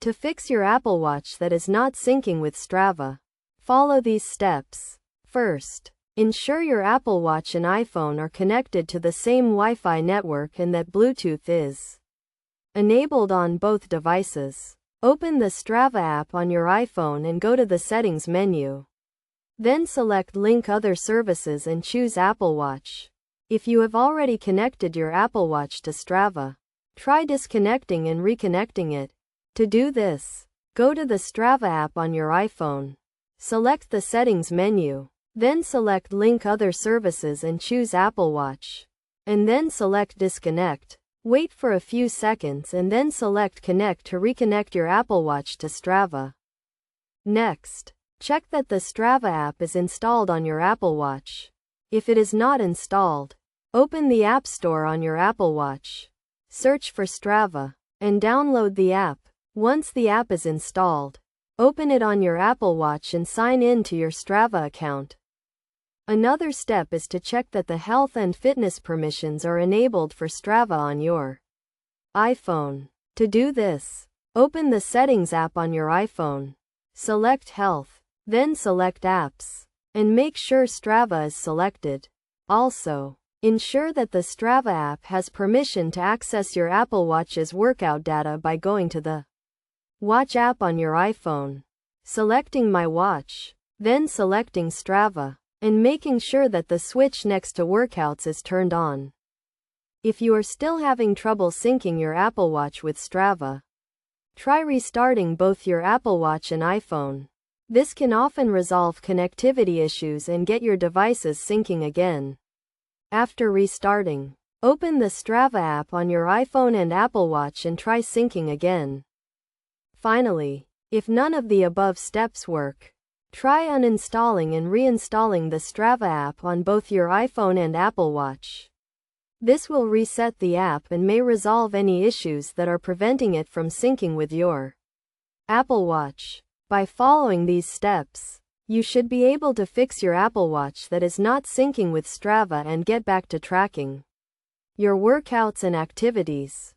To fix your Apple Watch that is not syncing with Strava, follow these steps. First, ensure your Apple Watch and iPhone are connected to the same Wi-Fi network and that Bluetooth is enabled on both devices. Open the Strava app on your iPhone and go to the Settings menu. Then select Link Other Services and choose Apple Watch. If you have already connected your Apple Watch to Strava, try disconnecting and reconnecting it. To do this, go to the Strava app on your iPhone. Select the Settings menu. Then select Link Other Services and choose Apple Watch. And then select Disconnect. Wait for a few seconds and then select Connect to reconnect your Apple Watch to Strava. Next, check that the Strava app is installed on your Apple Watch. If it is not installed, open the App Store on your Apple Watch. Search for Strava and download the app. Once the app is installed, open it on your Apple Watch and sign in to your Strava account. Another step is to check that the health and fitness permissions are enabled for Strava on your iPhone. To do this, open the Settings app on your iPhone. Select Health, then select Apps, and make sure Strava is selected. Also, ensure that the Strava app has permission to access your Apple Watch's workout data by going to the Watch app on your iPhone, selecting My Watch, then selecting Strava, and making sure that the switch next to Workouts is turned on. If you are still having trouble syncing your Apple Watch with Strava, try restarting both your Apple Watch and iPhone. This can often resolve connectivity issues and get your devices syncing again. After restarting, open the Strava app on your iPhone and Apple Watch and try syncing again. Finally, if none of the above steps work, try uninstalling and reinstalling the Strava app on both your iPhone and Apple Watch. This will reset the app and may resolve any issues that are preventing it from syncing with your Apple Watch. By following these steps, you should be able to fix your Apple Watch that is not syncing with Strava and get back to tracking your workouts and activities.